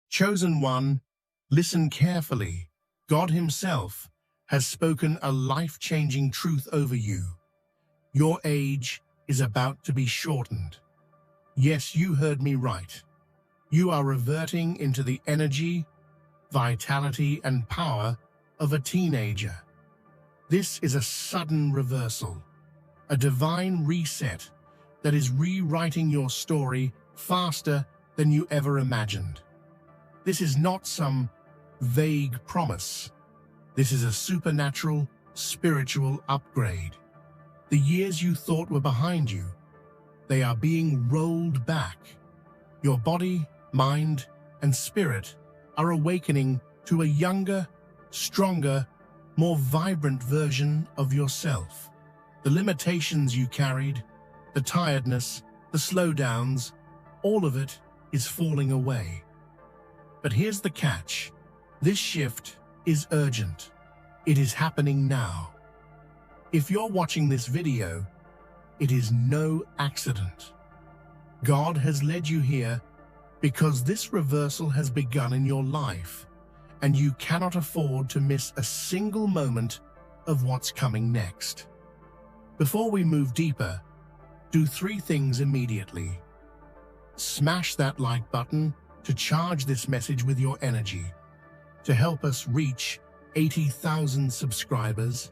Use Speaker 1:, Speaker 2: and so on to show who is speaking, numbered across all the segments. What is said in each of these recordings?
Speaker 1: Chosen one, listen carefully. God Himself has spoken a life-changing truth over you. Your age is about to be shortened. Yes, you heard me right. You are reverting into the energy, vitality, and power of a teenager. This is a sudden reversal, a divine reset that is rewriting your story faster than you ever imagined. This is not some vague promise. This is a supernatural, spiritual upgrade. The years you thought were behind you, they are being rolled back. Your body, mind, and spirit are awakening to a younger, stronger, more vibrant version of yourself. The limitations you carried, the tiredness, the slowdowns, all of it is falling away. But here's the catch. This shift is urgent. It is happening now. If you're watching this video, it is no accident. God has led you here because this reversal has begun in your life, and you cannot afford to miss a single moment of what's coming next. Before we move deeper, do 3 things immediately. Smash that like button to charge this message with your energy, to help us reach 80,000 subscribers.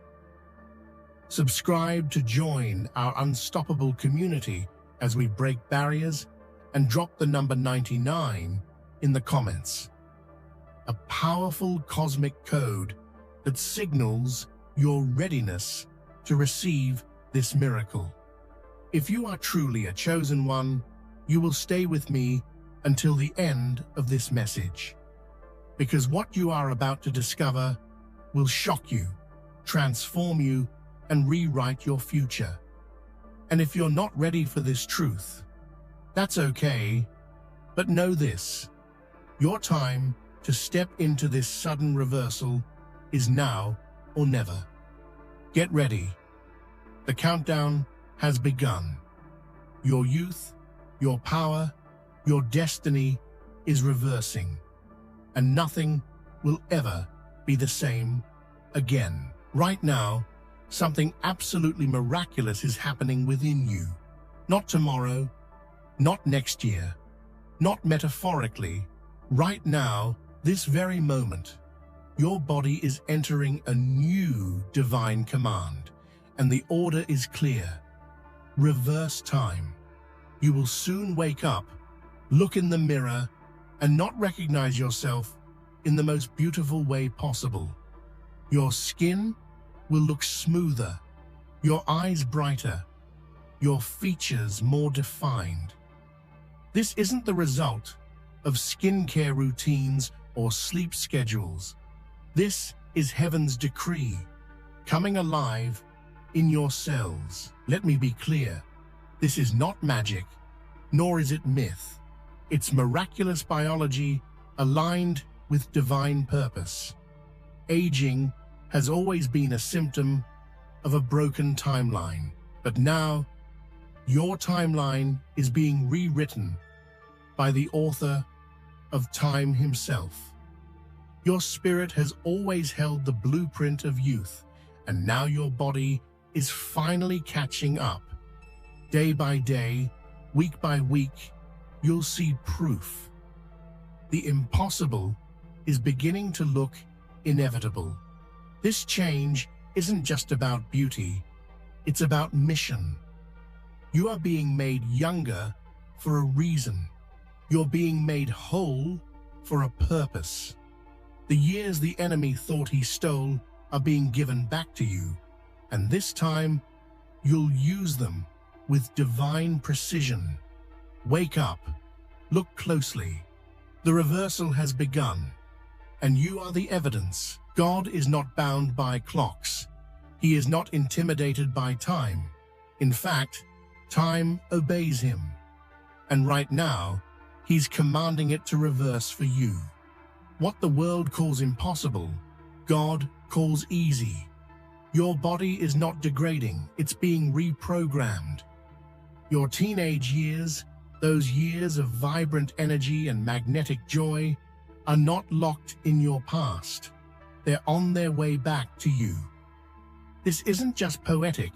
Speaker 1: Subscribe to join our unstoppable community as we break barriers, and drop the number 99 in the comments. A powerful cosmic code that signals your readiness to receive this miracle. If you are truly a chosen one, you will stay with me until the end of this message, because what you are about to discover will shock you, transform you, and rewrite your future. And if you're not ready for this truth, that's okay, but know this: your time to step into this sudden reversal is now or never. Get ready. The countdown has begun. Your youth, your power, your destiny is reversing, and nothing will ever be the same again. Right now, something absolutely miraculous is happening within you. Not tomorrow, not next year, not metaphorically. Right now, this very moment, your body is entering a new divine command, and the order is clear. Reverse time. You will soon wake up, look in the mirror, and not recognize yourself in the most beautiful way possible. Your skin will look smoother, your eyes brighter, your features more defined. This isn't the result of skincare routines or sleep schedules. This is heaven's decree, coming alive in your cells. Let me be clear. This is not magic, nor is it myth. It's miraculous biology aligned with divine purpose. Aging has always been a symptom of a broken timeline, but now your timeline is being rewritten by the author of time himself. Your spirit has always held the blueprint of youth, and now your body is finally catching up. Day by day, week by week, you'll see proof. The impossible is beginning to look inevitable. This change isn't just about beauty, it's about mission. You are being made younger for a reason. You're being made whole for a purpose. The years the enemy thought he stole are being given back to you, and this time, you'll use them with divine precision. Wake up, look closely. The reversal has begun, and you are the evidence. God is not bound by clocks. He is not intimidated by time. In fact, time obeys him. And right now, he's commanding it to reverse for you. What the world calls impossible, God calls easy. Your body is not degrading, it's being reprogrammed. Your teenage years, those years of vibrant energy and magnetic joy, are not locked in your past. They're on their way back to you. This isn't just poetic.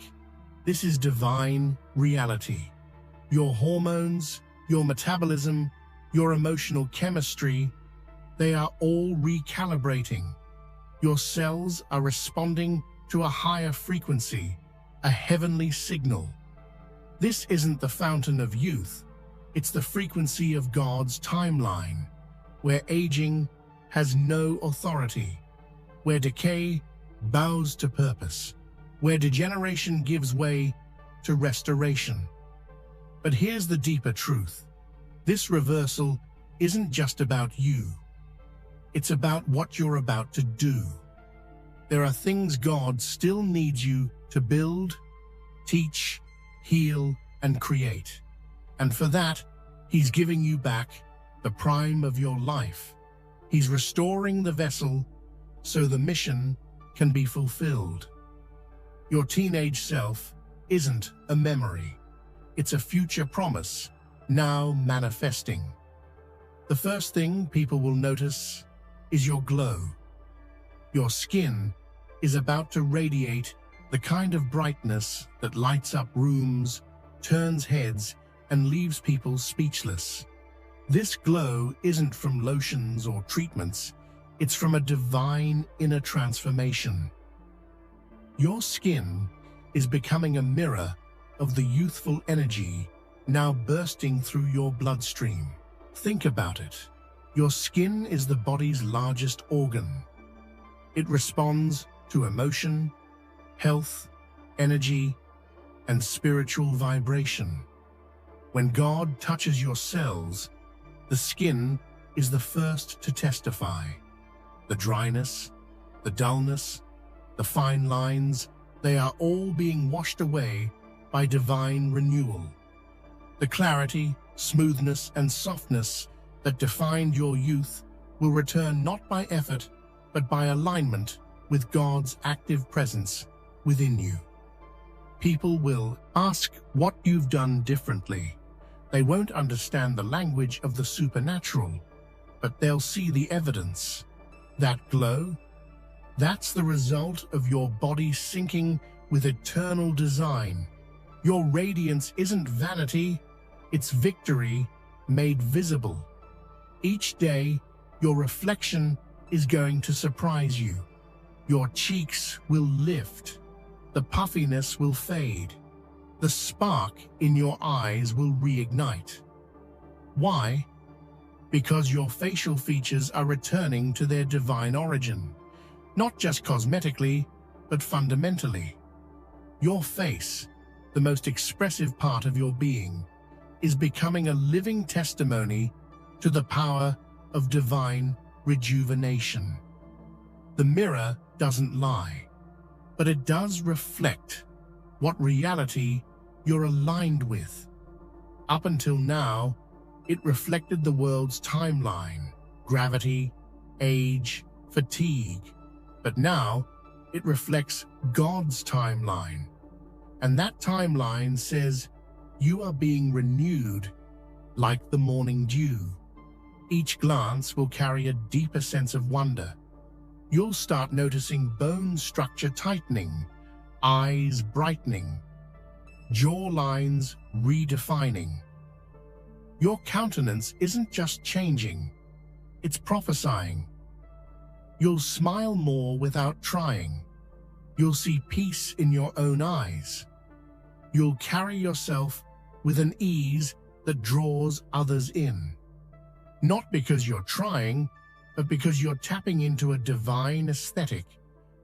Speaker 1: This is divine reality. Your hormones, your metabolism, your emotional chemistry, they are all recalibrating. Your cells are responding to a higher frequency, a heavenly signal. This isn't the fountain of youth. It's the frequency of God's timeline, where aging has no authority, where decay bows to purpose, where degeneration gives way to restoration. But here's the deeper truth. This reversal isn't just about you. It's about what you're about to do. There are things God still needs you to build, teach, heal, and create. And for that, He's giving you back the prime of your life. He's restoring the vessel so the mission can be fulfilled. Your teenage self isn't a memory. It's a future promise, now manifesting. The first thing people will notice is your glow. Your skin is about to radiate the kind of brightness that lights up rooms, turns heads, and leaves people speechless. This glow isn't from lotions or treatments. It's from a divine inner transformation. Your skin is becoming a mirror of the youthful energy now bursting through your bloodstream. Think about it. Your skin is the body's largest organ. It responds to emotion, health, energy, and spiritual vibration. When God touches your cells, the skin is the first to testify. The dryness, the dullness, the fine lines, they are all being washed away by divine renewal. The clarity, smoothness, and softness that defined your youth will return not by effort, but by alignment with God's active presence within you. People will ask what you've done differently. They won't understand the language of the supernatural, but they'll see the evidence. That glow, that's the result of your body syncing with eternal design. Your radiance isn't vanity, it's victory made visible. Each day, your reflection is going to surprise you. Your cheeks will lift, the puffiness will fade, the spark in your eyes will reignite. Why? Because your facial features are returning to their divine origin, not just cosmetically, but fundamentally. Your face, the most expressive part of your being, is becoming a living testimony to the power of divine rejuvenation. The mirror doesn't lie, but it does reflect what reality you're aligned with. Up until now, it reflected the world's timeline, gravity, age, fatigue. But now, it reflects God's timeline. And that timeline says, you are being renewed like the morning dew. Each glance will carry a deeper sense of wonder. You'll start noticing bone structure tightening, eyes brightening, jaw lines redefining. Your countenance isn't just changing, it's prophesying. You'll smile more without trying. You'll see peace in your own eyes. You'll carry yourself with an ease that draws others in. Not because you're trying, but because you're tapping into a divine aesthetic,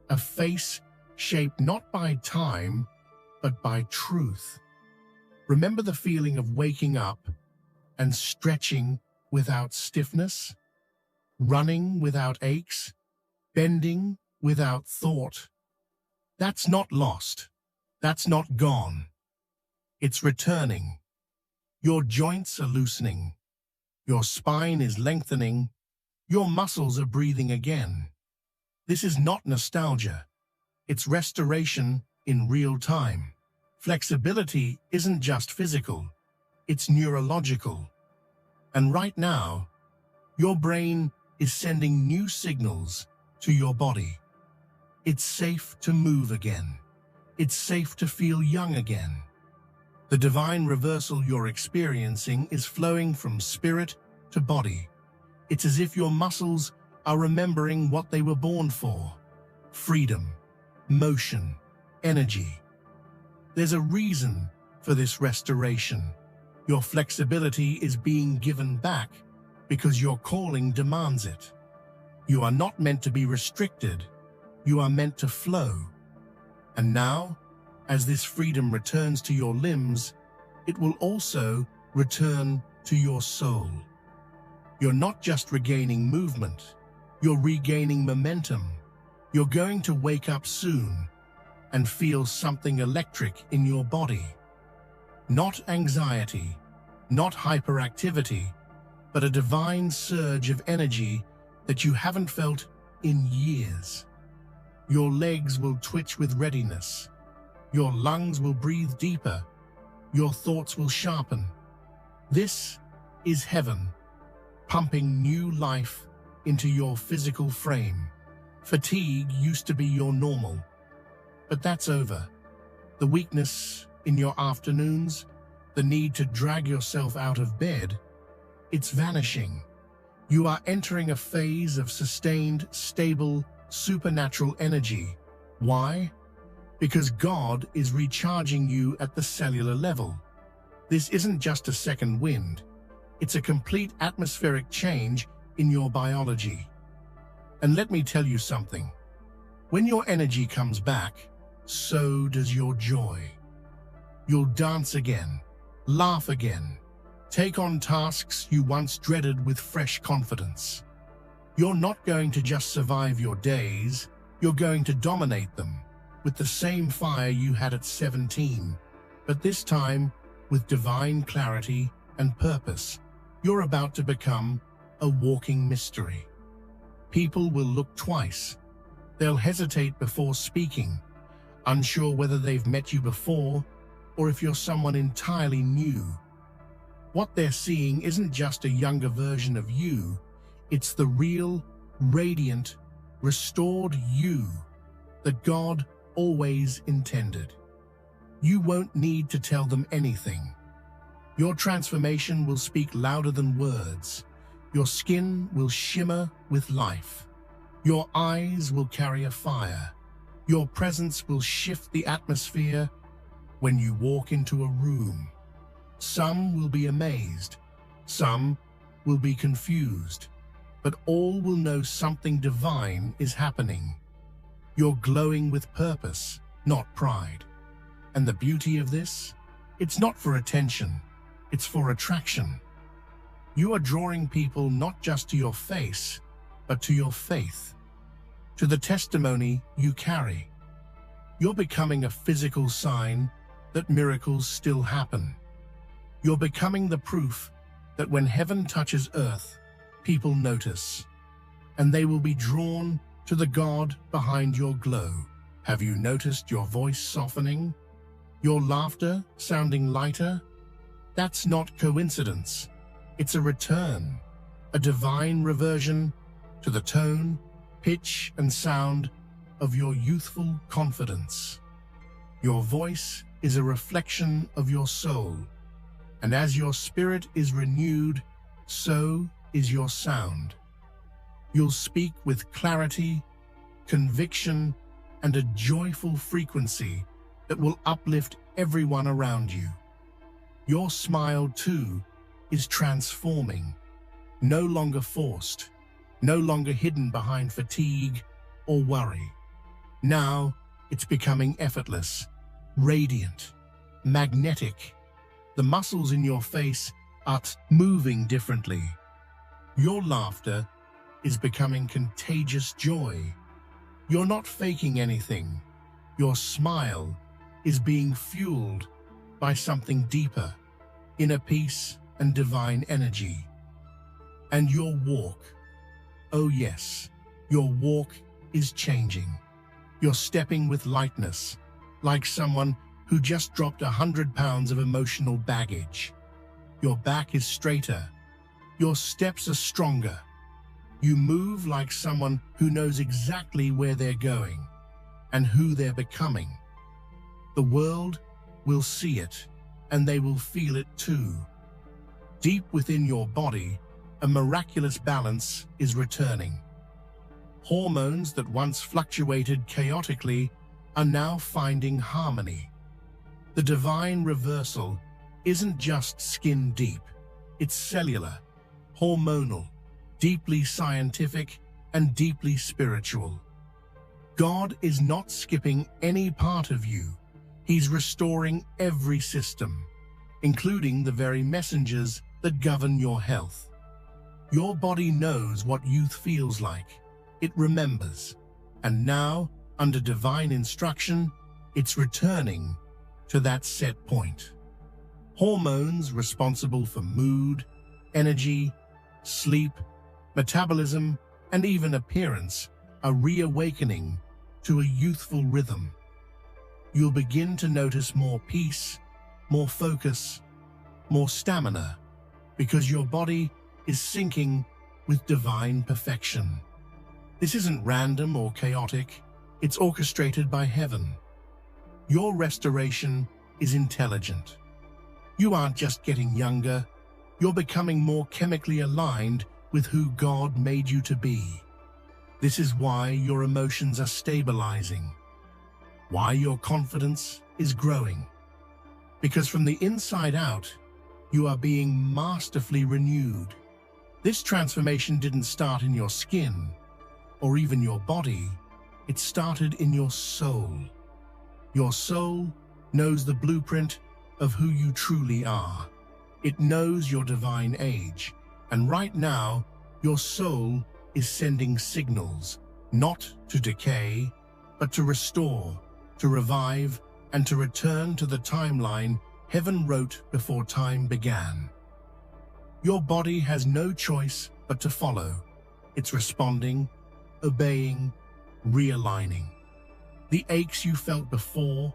Speaker 1: a face shaped not by time, but by truth. Remember the feeling of waking up and stretching without stiffness, running without aches, bending without thought? That's not lost. That's not gone. It's returning. Your joints are loosening. Your spine is lengthening. Your muscles are breathing again. This is not nostalgia. It's restoration in real time. Flexibility isn't just physical. It's neurological. And right now, your brain is sending new signals to your body. It's safe to move again. It's safe to feel young again. The divine reversal you're experiencing is flowing from spirit to body. It's as if your muscles are remembering what they were born for: freedom, motion, energy. There's a reason for this restoration. Your flexibility is being given back because your calling demands it. You are not meant to be restricted. You are meant to flow. And now, as this freedom returns to your limbs, it will also return to your soul. You're not just regaining movement, you're regaining momentum. You're going to wake up soon and feel something electric in your body. Not anxiety, not hyperactivity, but a divine surge of energy that you haven't felt in years. Your legs will twitch with readiness. Your lungs will breathe deeper. Your thoughts will sharpen. This is heaven, pumping new life into your physical frame. Fatigue used to be your normal, but that's over. The weakness in your afternoons, the need to drag yourself out of bed, it's vanishing. You are entering a phase of sustained, stable, supernatural energy. Why? Because God is recharging you at the cellular level. This isn't just a second wind. It's a complete atmospheric change in your biology. And let me tell you something. When your energy comes back, so does your joy. You'll dance again, laugh again, take on tasks you once dreaded with fresh confidence. You're not going to just survive your days, you're going to dominate them with the same fire you had at 17, but this time with divine clarity and purpose. You're about to become a walking mystery. People will look twice. They'll hesitate before speaking, unsure whether they've met you before or if you're someone entirely new. What they're seeing isn't just a younger version of you, it's the real, radiant, restored you that God always intended. You won't need to tell them anything. Your transformation will speak louder than words. Your skin will shimmer with life. Your eyes will carry a fire. Your presence will shift the atmosphere when you walk into a room. Some will be amazed. Some will be confused. But all will know something divine is happening. You're glowing with purpose, not pride. And the beauty of this? It's not for attention. It's for attraction. You are drawing people not just to your face, but to your faith, to the testimony you carry. You're becoming a physical sign that miracles still happen. You're becoming the proof that when heaven touches earth, people notice, and they will be drawn to the God behind your glow. Have you noticed your voice softening? Your laughter sounding lighter? That's not coincidence. It's a return, a divine reversion to the tone, pitch, and sound of your youthful confidence. Your voice is a reflection of your soul, and as your spirit is renewed, so is your sound. You'll speak with clarity, conviction, and a joyful frequency that will uplift everyone around you. Your smile, too, is transforming, no longer forced, no longer hidden behind fatigue or worry. Now, it's becoming effortless, radiant, magnetic. The muscles in your face are moving differently. Your laughter is becoming contagious joy. You're not faking anything. Your smile is being fueled by something deeper, inner peace and divine energy. And your walk, oh yes, your walk is changing. You're stepping with lightness, like someone who just dropped 100 pounds of emotional baggage. Your back is straighter. Your steps are stronger. You move like someone who knows exactly where they're going and who they're becoming. The world will see it, and they will feel it too. Deep within your body, a miraculous balance is returning. Hormones that once fluctuated chaotically are now finding harmony. The divine reversal isn't just skin deep, it's cellular, hormonal, deeply scientific, and deeply spiritual. God is not skipping any part of you. He's restoring every system, including the very messengers that govern your health. Your body knows what youth feels like. It remembers. And now, under divine instruction, it's returning to that set point. Hormones responsible for mood, energy, sleep, metabolism, and even appearance are reawakening to a youthful rhythm. You'll begin to notice more peace, more focus, more stamina, because your body is syncing with divine perfection. This isn't random or chaotic, it's orchestrated by heaven. Your restoration is intelligent. You aren't just getting younger, you're becoming more chemically aligned with who God made you to be. This is why your emotions are stabilizing, why your confidence is growing. Because from the inside out, you are being masterfully renewed. This transformation didn't start in your skin or even your body, it started in your soul. Your soul knows the blueprint of who you truly are. It knows your divine age, and right now, your soul is sending signals, not to decay, but to restore, to revive, and to return to the timeline heaven wrote before time began. Your body has no choice but to follow. It's responding, obeying, realigning. The aches you felt before,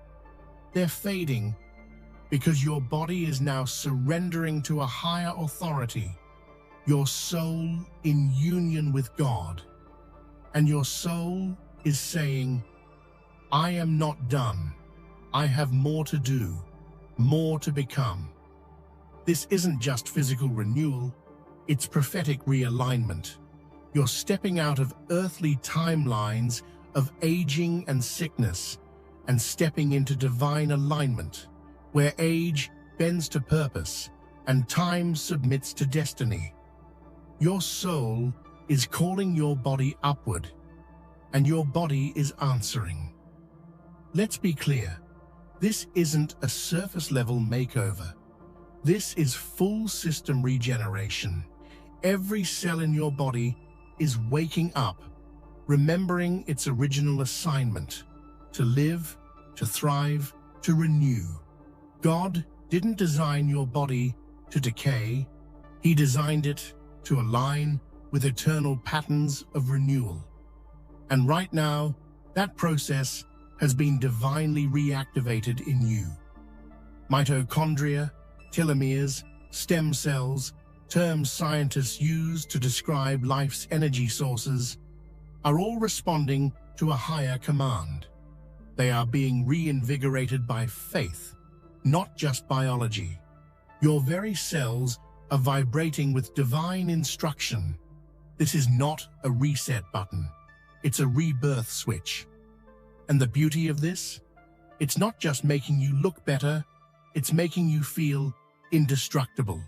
Speaker 1: they're fading because your body is now surrendering to a higher authority, your soul in union with God. And your soul is saying, I am not done. I have more to do, more to become. This isn't just physical renewal, it's prophetic realignment. You're stepping out of earthly timelines of aging and sickness and stepping into divine alignment, where age bends to purpose and time submits to destiny. Your soul is calling your body upward, and your body is answering. Let's be clear, this isn't a surface-level makeover. This is full system regeneration. Every cell in your body is waking up, remembering its original assignment, to live, to thrive, to renew. God didn't design your body to decay. He designed it to align with eternal patterns of renewal. And right now, that process has been divinely reactivated in you. Mitochondria, telomeres, stem cells, terms scientists use to describe life's energy sources, are all responding to a higher command. They are being reinvigorated by faith, not just biology. Your very cells are vibrating with divine instruction. This is not a reset button. It's a rebirth switch. And the beauty of this? It's not just making you look better, it's making you feel indestructible.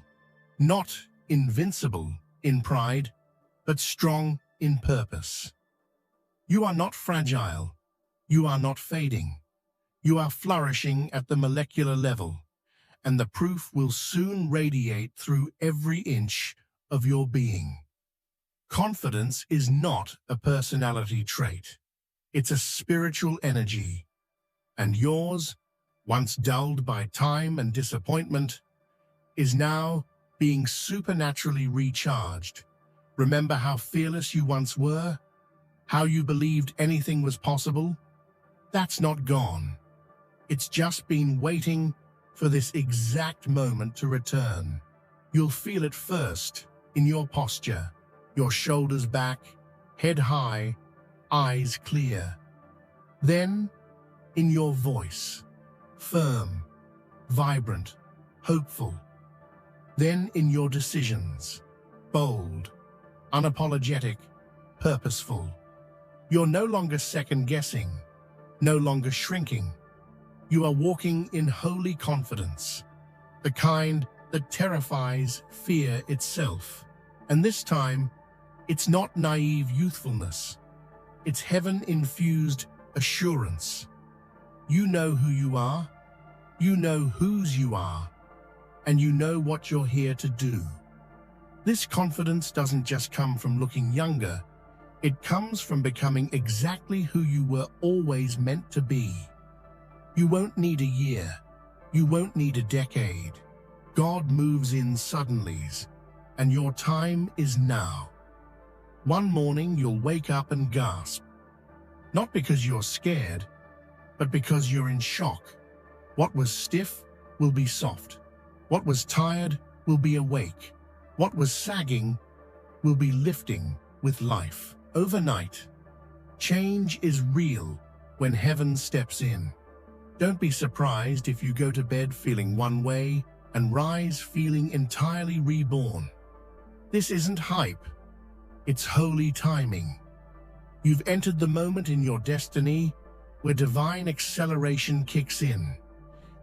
Speaker 1: Not invincible in pride, but strong in purpose. You are not fragile. You are not fading. You are flourishing at the molecular level, and the proof will soon radiate through every inch of your being. Confidence is not a personality trait. It's a spiritual energy, and yours, once dulled by time and disappointment, is now being supernaturally recharged. Remember how fearless you once were? How you believed anything was possible? That's not gone. It's just been waiting for this exact moment to return. You'll feel it first in your posture, your shoulders back, head high, eyes clear. Then, in your voice, firm, vibrant, hopeful. Then in your decisions, bold, unapologetic, purposeful. You're no longer second-guessing, no longer shrinking. You are walking in holy confidence, the kind that terrifies fear itself. And this time, it's not naive youthfulness. It's heaven-infused assurance. You know who you are, you know whose you are, and you know what you're here to do. This confidence doesn't just come from looking younger, it comes from becoming exactly who you were always meant to be. You won't need a year, you won't need a decade. God moves in suddenlies, and your time is now. One morning you'll wake up and gasp, not because you're scared, but because you're in shock. What was stiff will be soft. What was tired will be awake. What was sagging will be lifting with life. Overnight, change is real when heaven steps in. Don't be surprised if you go to bed feeling one way and rise feeling entirely reborn. This isn't hype, it's holy timing. You've entered the moment in your destiny where divine acceleration kicks in.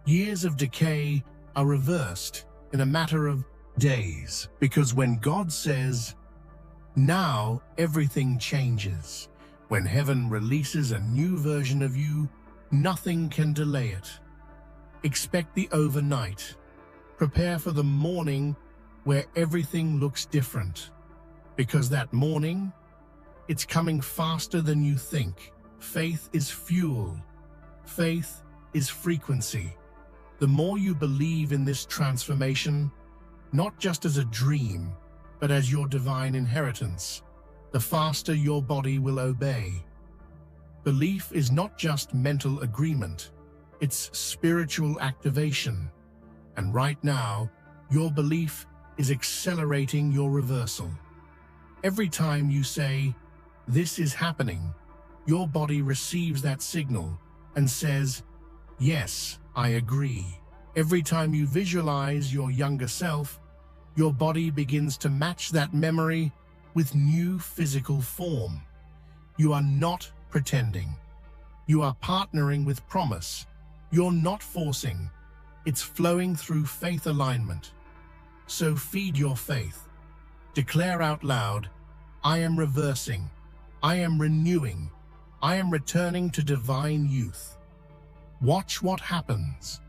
Speaker 1: Years of decay are reversed in a matter of days, because when God says, now everything changes. When heaven releases a new version of you, nothing can delay it. Expect the overnight. Prepare for the morning where everything looks different. Because that morning, it's coming faster than you think. Faith is fuel. Faith is frequency. The more you believe in this transformation, not just as a dream, but as your divine inheritance, the faster your body will obey. Belief is not just mental agreement, it's spiritual activation. And right now, your belief is accelerating your reversal. Every time you say, "This is happening," your body receives that signal and says, "Yes, I agree." Every time you visualize your younger self, your body begins to match that memory with new physical form. You are not pretending. You are partnering with promise. You're not forcing. It's flowing through faith alignment. So feed your faith. Declare out loud, "I am reversing. I am renewing. I am returning to divine youth." Watch what happens.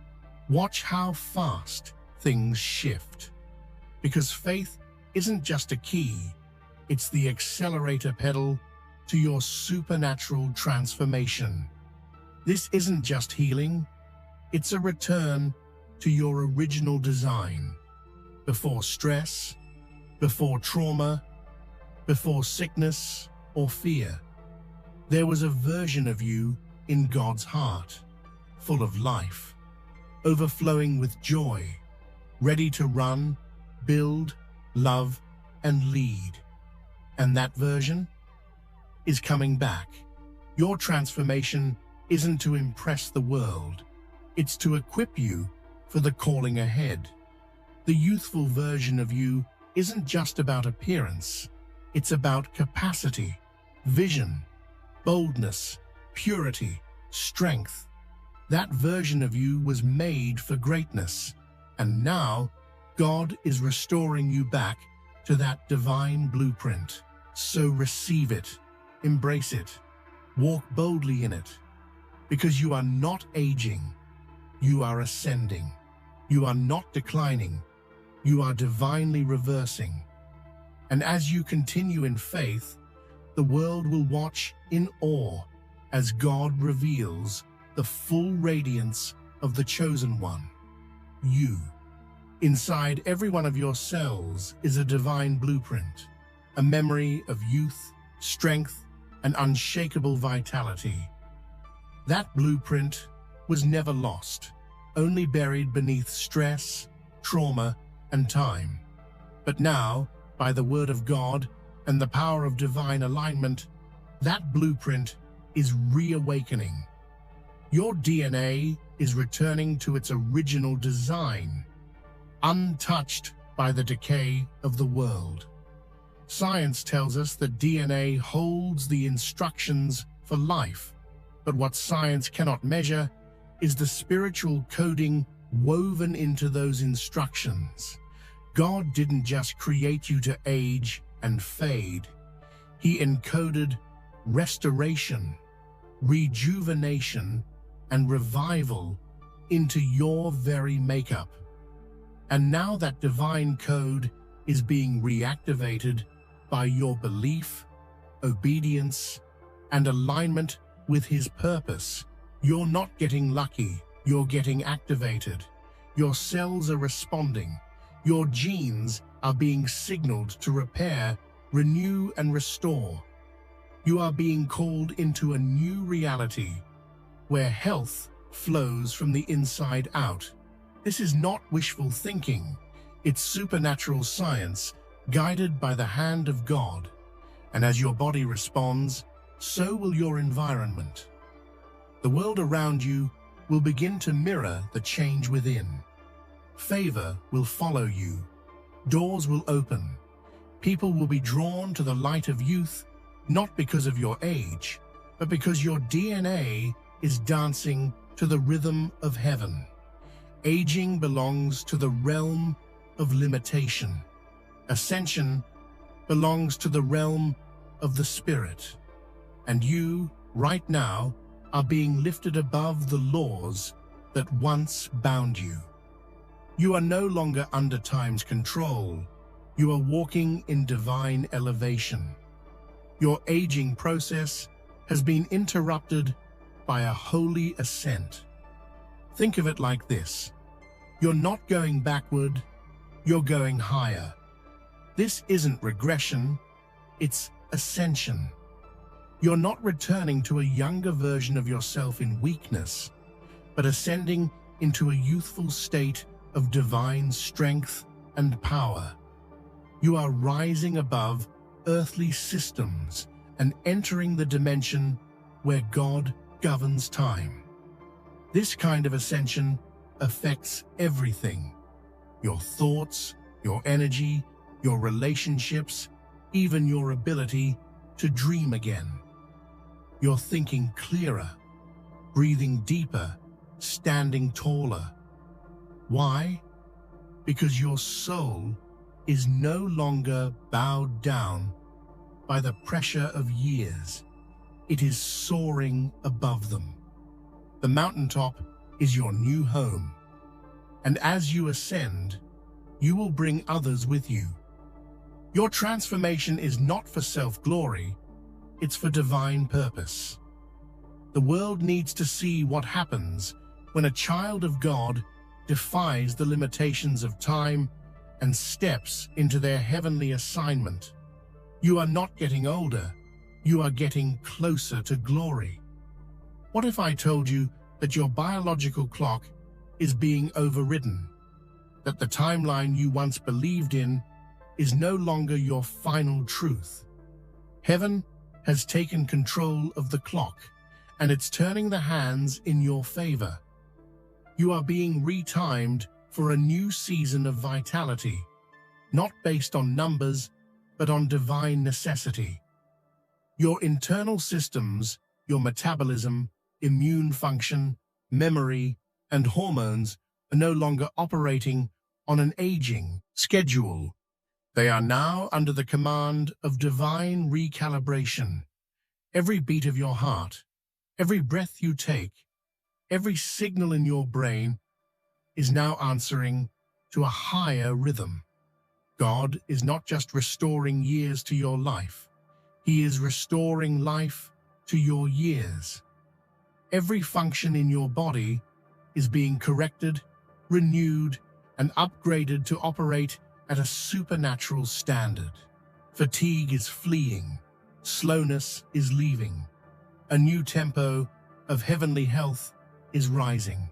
Speaker 1: Watch how fast things shift. Because faith isn't just a key, it's the accelerator pedal to your supernatural transformation. This isn't just healing, it's a return to your original design. Before stress, before trauma, before sickness or fear, there was a version of you in God's heart, full of life, overflowing with joy, ready to run, build, love, and lead. And that version is coming back. Your transformation isn't to impress the world, it's to equip you for the calling ahead. The youthful version of you isn't just about appearance, it's about capacity, vision, boldness, purity, strength. That version of you was made for greatness, and now God is restoring you back to that divine blueprint. So receive it, embrace it, walk boldly in it, because you are not aging, you are ascending. You are not declining, you are divinely reversing. And as you continue in faith, the world will watch in awe as God reveals the full radiance of the chosen one, you. Inside every one of your cells is a divine blueprint, a memory of youth, strength, and unshakable vitality. That blueprint was never lost, only buried beneath stress, trauma, and time. But now, by the word of God, and the power of divine alignment, that blueprint is reawakening. Your DNA is returning to its original design, untouched by the decay of the world. Science tells us that DNA holds the instructions for life, but what science cannot measure is the spiritual coding woven into those instructions. God didn't just create you to age and fade. He encoded restoration, rejuvenation, and revival into your very makeup. And now that divine code is being reactivated by your belief, obedience, and alignment with His purpose. You're not getting lucky, you're getting activated. Your cells are responding. Your genes are being signaled to repair, renew, and restore. You are being called into a new reality where health flows from the inside out. This is not wishful thinking. It's supernatural science guided by the hand of God. And as your body responds, so will your environment. The world around you will begin to mirror the change within. Favor will follow you. Doors will open. People will be drawn to the light of youth, not because of your age, but because your DNA is dancing to the rhythm of heaven. Aging belongs to the realm of limitation. Ascension belongs to the realm of the Spirit. And you, right now, are being lifted above the laws that once bound you. You are no longer under time's control. You are walking in divine elevation. Your aging process has been interrupted by a holy ascent. Think of it like this. You're not going backward, you're going higher. This isn't regression, it's ascension. You're not returning to a younger version of yourself in weakness, but ascending into a youthful state of divine strength and power. You are rising above earthly systems and entering the dimension where God governs time. This kind of ascension affects everything: your thoughts, your energy, your relationships, even your ability to dream again. You're thinking clearer, breathing deeper, standing taller. Why? Because your soul is no longer bowed down by the pressure of years. It is soaring above them. The mountaintop is your new home. And as you ascend, you will bring others with you. Your transformation is not for self-glory, it's for divine purpose. The world needs to see what happens when a child of God defies the limitations of time and steps into their heavenly assignment. You are not getting older, you are getting closer to glory. What if I told you that your biological clock is being overridden, that the timeline you once believed in is no longer your final truth? Heaven has taken control of the clock, and it's turning the hands in your favor. You are being retimed for a new season of vitality, not based on numbers, but on divine necessity. Your internal systems, your metabolism, immune function, memory, and hormones are no longer operating on an aging schedule. They are now under the command of divine recalibration. Every beat of your heart, every breath you take, every signal in your brain is now answering to a higher rhythm. God is not just restoring years to your life. He is restoring life to your years. Every function in your body is being corrected, renewed, and upgraded to operate at a supernatural standard. Fatigue is fleeing. Slowness is leaving. A new tempo of heavenly health is rising.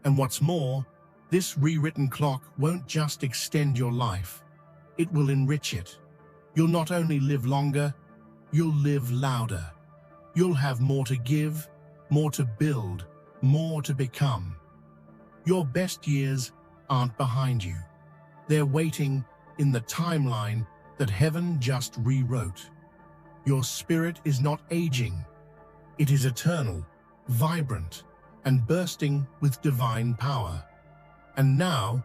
Speaker 1: And what's more, this rewritten clock won't just extend your life, it will enrich it. You'll not only live longer, you'll live louder. You'll have more to give, more to build, more to become. Your best years aren't behind you. They're waiting in the timeline that heaven just rewrote. Your spirit is not aging. It is eternal, vibrant, and bursting with divine power. And now,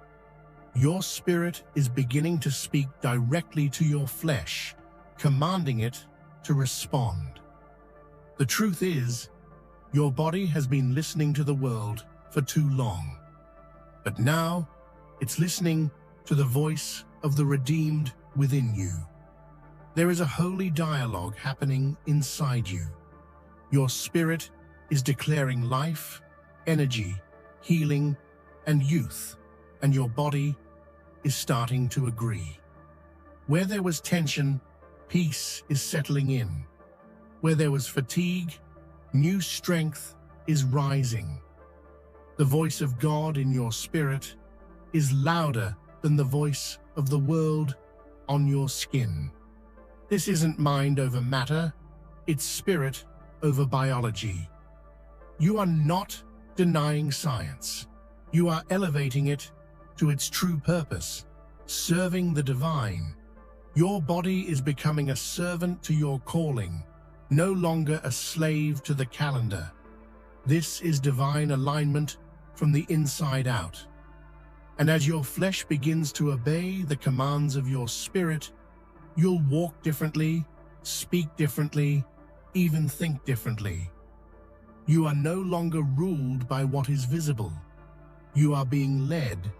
Speaker 1: your spirit is beginning to speak directly to your flesh, commanding it to respond. The truth is, your body has been listening to the world for too long. But now, it's listening to the voice of the redeemed within you. There is a holy dialogue happening inside you. Your spirit is declaring life, energy, healing, and youth, and your body is starting to agree. Where there was tension, peace is settling in. Where there was fatigue, new strength is rising. The voice of God in your spirit is louder than the voice of the world on your skin. This isn't mind over matter, it's spirit over biology. You are not denying science. You are elevating it to its true purpose, serving the divine. Your body is becoming a servant to your calling, no longer a slave to the calendar. This is divine alignment from the inside out. And as your flesh begins to obey the commands of your spirit, you'll walk differently, speak differently, even think differently. You are no longer ruled by what is visible. You are being led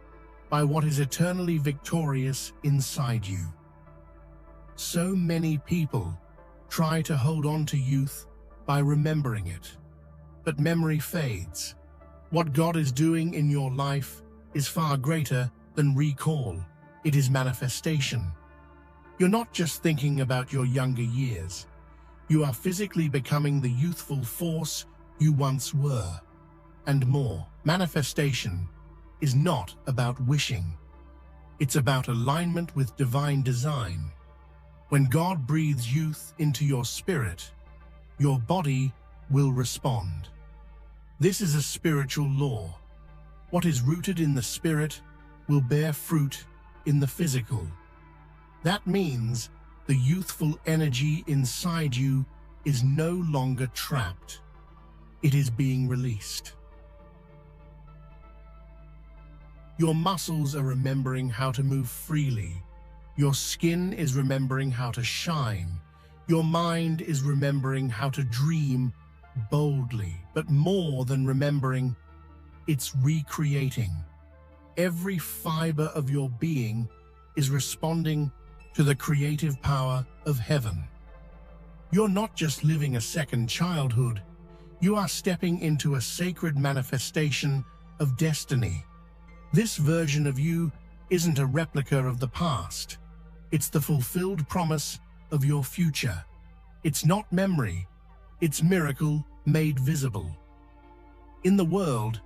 Speaker 1: by what is eternally victorious inside you. So many people try to hold on to youth by remembering it. But memory fades. What God is doing in your life is far greater than recall. It is manifestation. You're not just thinking about your younger years. You are physically becoming the youthful force you once were. And more. Manifestation is not about wishing. It's about alignment with divine design. When God breathes youth into your spirit, your body will respond. This is a spiritual law. What is rooted in the spirit will bear fruit in the physical. That means the youthful energy inside you is no longer trapped. It is being released. Your muscles are remembering how to move freely. Your skin is remembering how to shine. Your mind is remembering how to dream boldly. But more than remembering, it's recreating. Every fiber of your being is responding to the creative power of heaven. You're not just living a second childhood. You are stepping into a sacred manifestation of destiny. This version of you isn't a replica of the past. It's the fulfilled promise of your future. It's not memory. It's miracle made visible. In the world,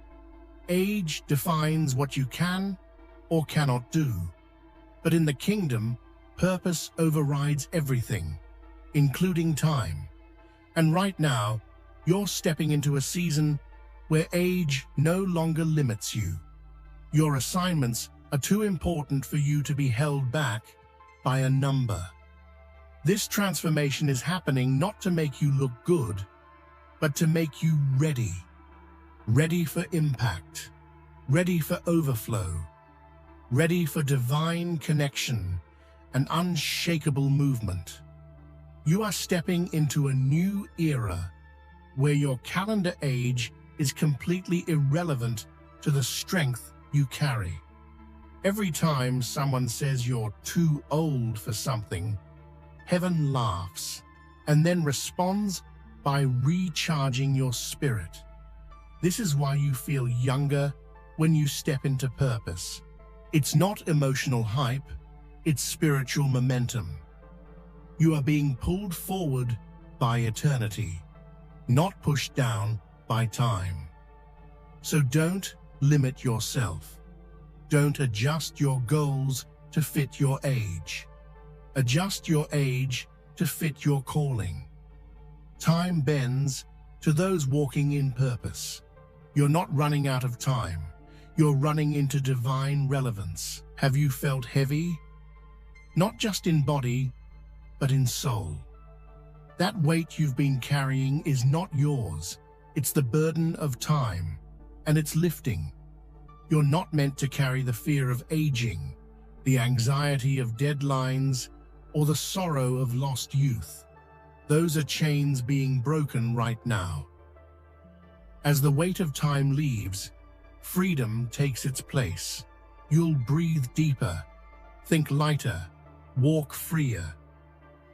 Speaker 1: age defines what you can or cannot do. But in the kingdom, purpose overrides everything, including time. And right now, you're stepping into a season where age no longer limits you. Your assignments are too important for you to be held back by a number. This transformation is happening not to make you look good, but to make you ready. Ready for impact, ready for overflow, ready for divine connection and unshakable movement. You are stepping into a new era where your calendar age is completely irrelevant to the strength you carry. Every time someone says you're too old for something, heaven laughs and then responds by recharging your spirit. This is why you feel younger when you step into purpose. It's not emotional hype, it's spiritual momentum. You are being pulled forward by eternity, not pushed down by time. So don't limit yourself. Don't adjust your goals to fit your age. Adjust your age to fit your calling. Time bends to those walking in purpose. You're not running out of time. You're running into divine relevance. Have you felt heavy? Not just in body, but in soul. That weight you've been carrying is not yours. It's the burden of time, and it's lifting. You're not meant to carry the fear of aging, the anxiety of deadlines, or the sorrow of lost youth. Those are chains being broken right now. As the weight of time leaves, freedom takes its place. You'll breathe deeper, think lighter, walk freer.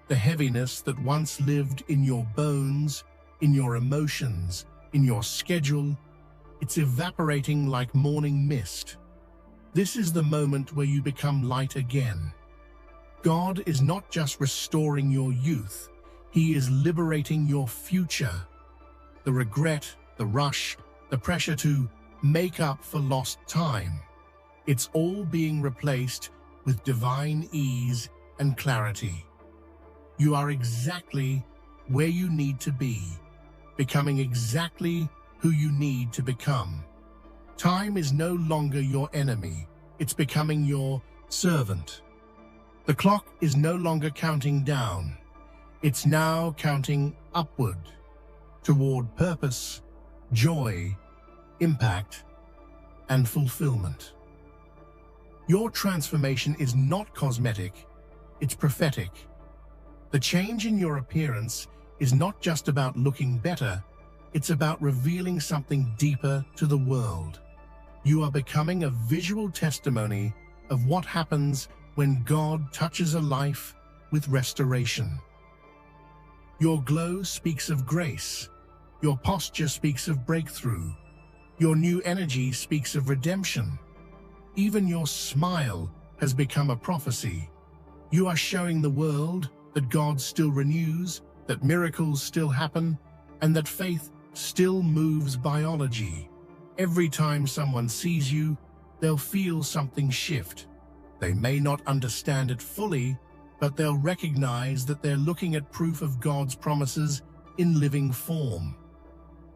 Speaker 1: The heaviness that once lived in your bones, in your emotions, in your schedule, it's evaporating like morning mist. This is the moment where you become light again. God is not just restoring your youth, He is liberating your future. The regret, the rush, the pressure to make up for lost time, it's all being replaced with divine ease and clarity. You are exactly where you need to be, becoming exactly who you need to become. Time is no longer your enemy, it's becoming your servant. The clock is no longer counting down, it's now counting upward, toward purpose, joy, impact, and fulfillment. Your transformation is not cosmetic, it's prophetic. The change in your appearance is not just about looking better, it's about revealing something deeper to the world. You are becoming a visual testimony of what happens when God touches a life with restoration. Your glow speaks of grace. Your posture speaks of breakthrough. Your new energy speaks of redemption. Even your smile has become a prophecy. You are showing the world that God still renews, that miracles still happen, and that faith still moves biology. Every time someone sees you, they'll feel something shift. They may not understand it fully, but they'll recognize that they're looking at proof of God's promises in living form.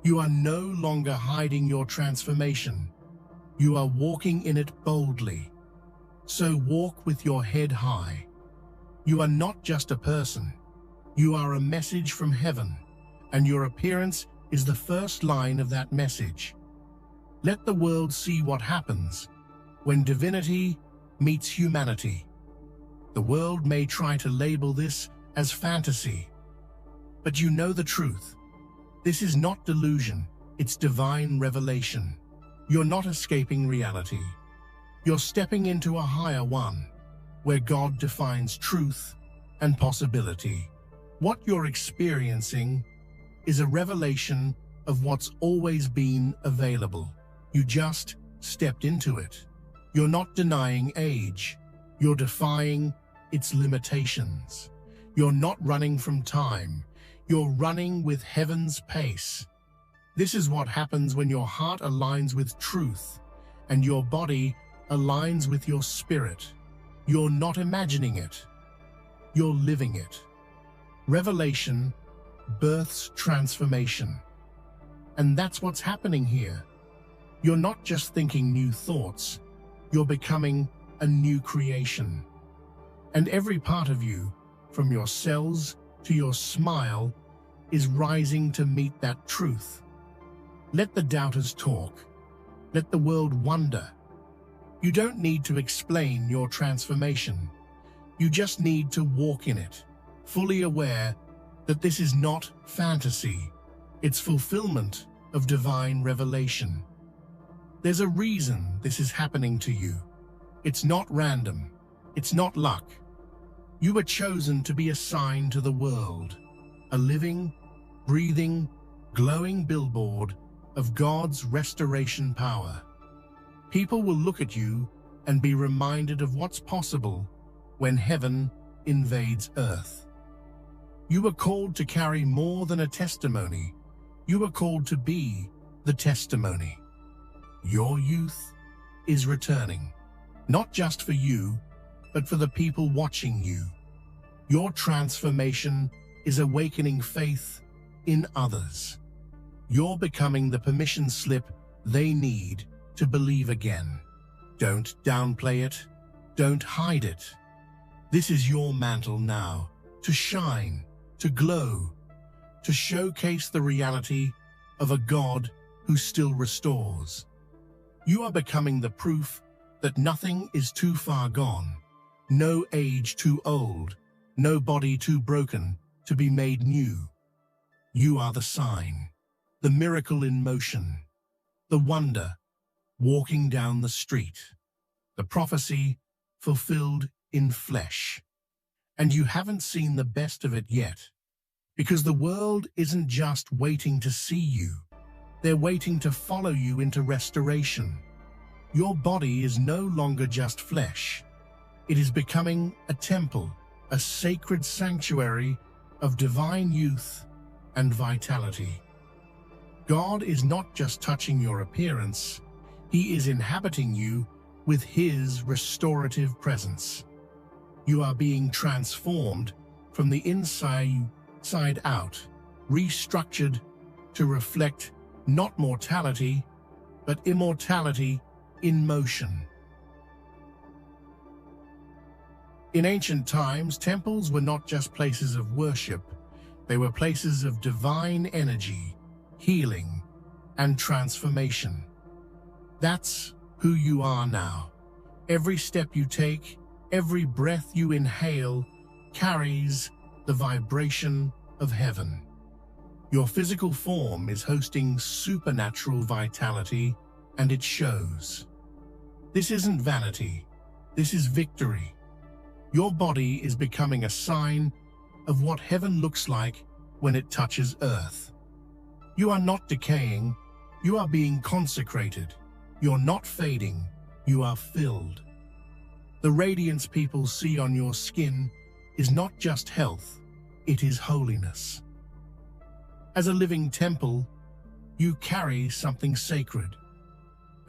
Speaker 1: You are no longer hiding your transformation. You are walking in it boldly. So walk with your head high. You are not just a person. You are a message from heaven, and your appearance is the first line of that message. Let the world see what happens when divinity meets humanity. The world may try to label this as fantasy, but you know the truth. This is not delusion, it's divine revelation. You're not escaping reality. You're stepping into a higher one, where God defines truth and possibility. What you're experiencing is a revelation of what's always been available. You just stepped into it. You're not denying age. You're defying its limitations. You're not running from time. You're running with heaven's pace. This is what happens when your heart aligns with truth and your body aligns with your spirit. You're not imagining it. You're living it. Revelation births transformation. And that's what's happening here. You're not just thinking new thoughts. You're becoming a new creation. And every part of you, from your cells to your smile, is rising to meet that truth. Let the doubters talk. Let the world wonder. You don't need to explain your transformation. You just need to walk in it, fully aware that this is not fantasy. It's fulfillment of divine revelation. There's a reason this is happening to you. It's not random. It's not luck. You were chosen to be a sign to the world, a living, breathing, glowing billboard of God's restoration power. People will look at you and be reminded of what's possible when heaven invades earth. You were called to carry more than a testimony. You were called to be the testimony. Your youth is returning, not just for you, but for the people watching you. Your transformation is awakening faith in others. You're becoming the permission slip they need to believe again. Don't downplay it. Don't hide it. This is your mantle now, to shine, to glow, to showcase the reality of a God who still restores. You are becoming the proof that nothing is too far gone, no age too old, no body too broken to be made new. You are the sign, the miracle in motion, the wonder walking down the street, the prophecy fulfilled in flesh. And you haven't seen the best of it yet, because the world isn't just waiting to see you. They're waiting to follow you into restoration. Your body is no longer just flesh. It is becoming a temple, a sacred sanctuary of divine youth and vitality. God is not just touching your appearance, He is inhabiting you with His restorative presence. You are being transformed from the inside out, restructured to reflect not mortality, but immortality in motion. In ancient times, temples were not just places of worship, they were places of divine energy, healing, and transformation. That's who you are now. Every step you take, every breath you inhale, carries the vibration of heaven. Your physical form is hosting supernatural vitality, and it shows. This isn't vanity, this is victory. Your body is becoming a sign of what heaven looks like when it touches earth. You are not decaying, you are being consecrated. You're not fading, you are filled. The radiance people see on your skin is not just health, it is holiness. As a living temple, you carry something sacred.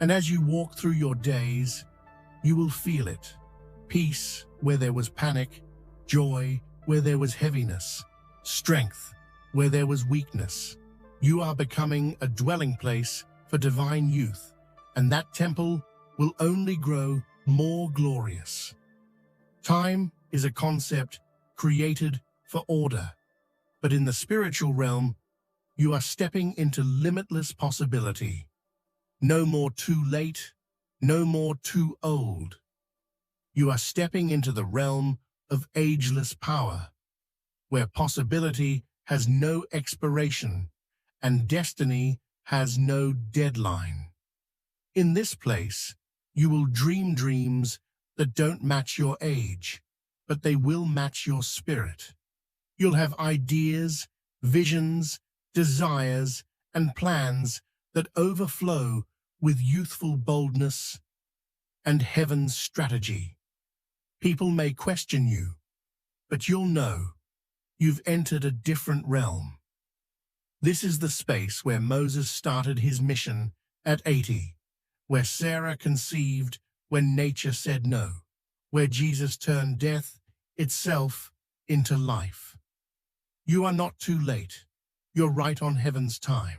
Speaker 1: And as you walk through your days, you will feel it. Peace where there was panic, joy where there was heaviness, strength where there was weakness. You are becoming a dwelling place for divine youth, and that temple will only grow more glorious. Time is a concept created for order, but in the spiritual realm, you are stepping into limitless possibility. No more too late, no more too old. You are stepping into the realm of ageless power, where possibility has no expiration and destiny has no deadline. In this place, you will dream dreams that don't match your age, but they will match your spirit. You'll have ideas, visions, desires, and plans that overflow with youthful boldness and heaven's strategy. People may question you, but you'll know you've entered a different realm. This is the space where Moses started his mission at 80, where Sarah conceived when nature said no, where Jesus turned death itself into life. You are not too late. You're right on heaven's time.